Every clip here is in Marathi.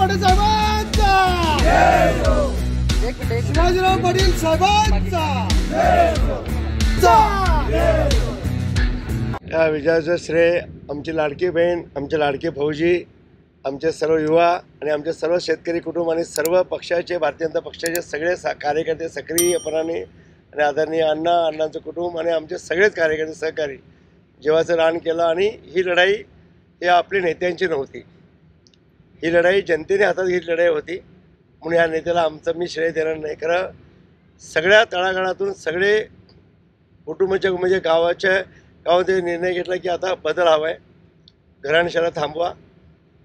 पाटील साहेबांचा, शिवाजीराव पाटील साहेबांचा। या विजयाचं श्रेय आमची लाडकी बहीण, आमचे लाडके फौजी, आमचे सर्व युवा आणि आमचे सर्व शेतकरी कुटुंब आणि सर्व पक्षाचे, भारतीय जनता पक्षाचे सगळे कार्यकर्ते सक्रियपणाने आणि आदरणीय अण्णांचं कुटुंब आणि आमचे सगळेच कार्यकर्ते सहकारी जीवाचं रान केलं। आणि ही लढाई ही आपली नेत्यांची नव्हती, ही लढाई जनतेने हातात ही लढाई होती। म्हणून या नेत्याला आमचं मी श्रेय देणार नाही। खरं सगळ्या तळागाळातून सगळे कुटुंबाच्या म्हणजे गावामध्ये निर्णय घेतला की आता बदल हवा आहे, घराणेशाला थांबवा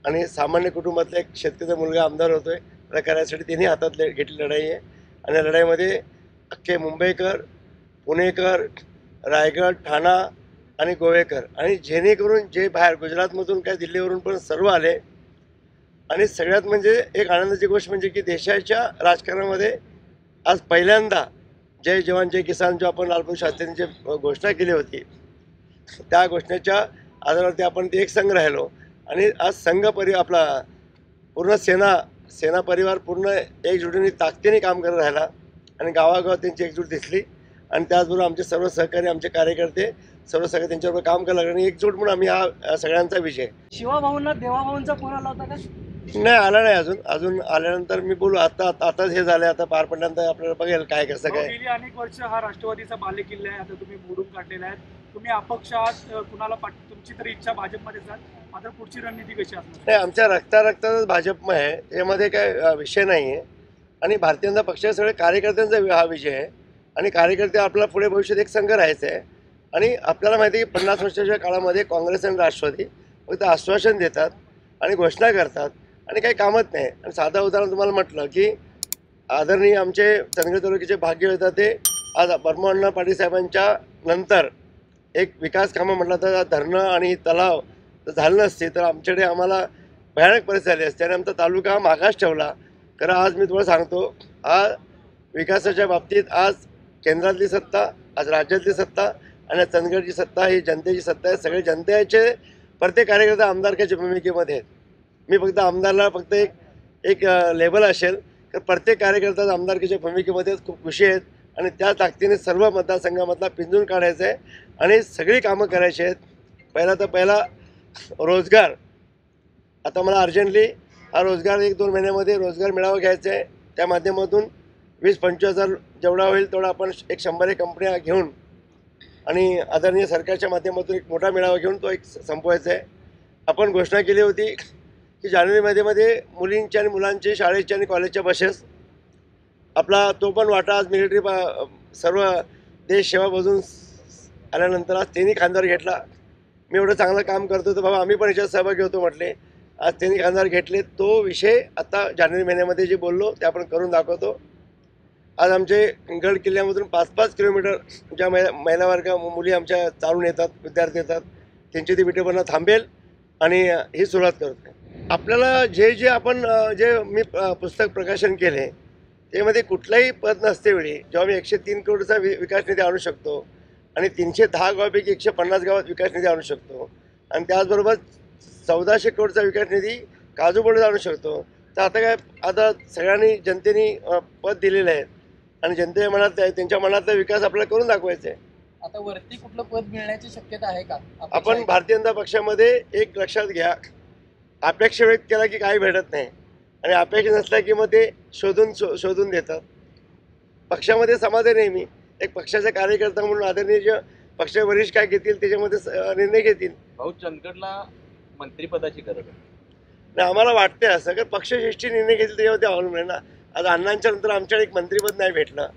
आणि सामान्य कुटुंबातला एक शेतकऱ्याचा मुलगा आमदार होतोय त्या करायसाठी त्यांनी हातात घेतली लढाई आहे। आणि या लढाईमध्ये अख्खे मुंबईकर, पुणेकर, रायगड, ठाणा आणि गोवेकर आणि जेणेकरून जे बाहेर गुजरातमधून काय दिल्लीवरून पण सर्व आले। आणि सगळ्यात म्हणजे एक आनंदाची गोष्ट म्हणजे की देशाच्या राजकारणामध्ये आज पहिल्यांदा जय जवान जय किसान जो आपण लालबहादूर शास्त्रींची घोषणा केली होती त्या घोषणेच्या आधारावरती आपण ते एक संघ राहिलो। आणि आज आपला पूर्ण सेना परिवार पूर्ण एकजुटीने ताकदीने काम करत राहिला आणि गावागावात त्यांची एकजूट दिसली। आणि त्याचबरोबर आमचे सर्व सहकारी, आमचे कार्यकर्ते सर्व सगळे त्यांच्याबरोबर काम करायला लागले आणि एकजूट म्हणून आम्ही हा सगळ्यांचा विजय। शिवाभाऊंना देवाभाऊंचा फोन आला होता का? नाही, आला नाही अजून आल्यानंतर मी बोलू। आताच हे झालं, आता पार पडल्यानंतर आपल्याला बघेल काय कसं काय। गेली अनेक वर्ष हा राष्ट्रवादीचा बालेकिल्ला आहे, आता तुम्ही मोडून काढलेला आहे, तुम्ही अपक्ष आहात, कुणाला तुमची तरी इच्छा भाजपमध्ये जाल, आता पुढची रणनीती कशी असणार? नाही, आमच्या रक्तातच भाजप आहे, यामध्ये काय विषय नाही आहे। आणि भारतीय जनता पक्षाचे सगळे कार्यकर्त्यांचा हा विजय आहे आणि कार्यकर्ते आपल्याला पुढे भविष्यात एक संघ राहायचा आहे। आणि आपल्याला माहिती आहे की 50 वर्षाच्या काळामध्ये काँग्रेस आणि राष्ट्रवादी फक्त आश्वासन देतात आणि घोषणा करतात आणि काही कामच नाही। आणि साधं उदाहरण तुम्हाला म्हटलं की आदरणीय आमचे चंदगड तालुक्याचे भाग्य होता ते आज बर्मन पाटील साहेबांच्या नंतर एक विकास कामं म्हटलं तर धरणं आणि तलाव झालं नसते तर आमच्याकडे आम्हाला भयानक परिस्थिती आली असते आणि आमचा तालुका मागास ठेवला। खरं आज मी तुम्हाला सांगतो, आज विकासाच्या बाबतीत आज केंद्रातली सत्ता, आज राज्यातली सत्ता आणि चंदगडची सत्ता ही जनतेची सत्ता आहे। सगळे जनतेचे प्रत्येक कार्यकर्ता आमदारकीच्या भूमिकेमध्ये आहेत। मी फक्त आमदारला फक्त एक लेबल असेल तर प्रत्येक कार्यकर्ता आमदारकीच्या भूमिकेमध्ये खूप खुशी आहेत आणि त्या ताकदीने सर्व मतदारसंघामधला पिंजून काढायचं आहे आणि सगळी कामं करायची आहेत। पहिला रोजगार, आता मला अर्जंटली हा रोजगार 1-2 महिन्यामध्ये रोजगार मेळावा घ्यायचा आहे। त्या माध्यमातून 20-25 हजार जेवढा होईल तेवढा आपण 100 कंपन्या घेऊन आणि आदरणीय सरकारच्या माध्यमातून एक मोठा मेळावा घेऊन तो एक संपवायचा आहे। आपण घोषणा केली होती की जानेवारीमध्ये मुलींची आणि मुलांची शाळेच्या आणि कॉलेजच्या बसेस आपला तो पण वाटा आज मिलिटरी सर्व देश सेवा बजून आल्यानंतर आज त्यांनी खांद्यावर घेतला। मी एवढं चांगलं काम करतो तर बाबा आम्ही पण याच्यात सहभागी होतो म्हटले, आज त्यांनी खांद्यावर घेतले। तो विषय आता जानेवारी महिन्यामध्ये जे बोललो ते आपण करून दाखवतो। आज आमचे गड किल्ल्यामधून 5-5 किलोमीटर ज्या महिला वर्ग मुली आमच्या चालून येतात, विद्यार्थी येतात, त्यांची ती विटेपणा थांबेल आणि ही सुरुवात करतो। आपल्याला जे आपण मी पुस्तक प्रकाशन केले त्यामध्ये कुठलाही पद नसते वेळी जेव्हा मी 103 करोडचा विकास निधी आणू शकतो आणि 310 गावापैकी 150 गावात विकास निधी आणू शकतो आणि त्याचबरोबर 1400 करोडचा विकास निधी काजूबोडीत आणू शकतो, तर आता सगळ्यांनी जनतेने पद दिलेले आहेत आणि जनतेच्या मनात त्यांच्या मनातला विकास आपल्याला करून दाखवायचा आहे। आता वरती कुठलं पद मिळण्याची शक्यता आहे का? आपण भारतीय जनता पक्षामध्ये एक लक्षात घ्या, अपेक्षा व्यक्त केला की काही भेटत नाही आणि अपेक्षा नसल्या की मग ते शोधून देतात। पक्षामध्ये समाधान नेहमी एक पक्षाचा कार्यकर्ता म्हणून आदरणीय पक्ष वरिष्ठ काय घेतील त्याच्यामध्ये निर्णय घेतील। भाऊ, चंदगडला मंत्रिपदाची गरज आहे नाही, आम्हाला वाटते असं की पक्षश्रेष्ठी निर्णय घेतील त्याच्यावरती अवलंबून आहे ना। आज अण्णांच्या नंतर आमच्याकडे एक मंत्रिपद नाही भेटलं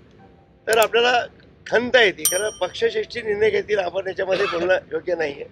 तर आपल्याला खंत येते, कारण पक्षश्रेष्ठी निर्णय घेतील, आपण याच्यामध्ये बोलणं योग्य नाही आहे।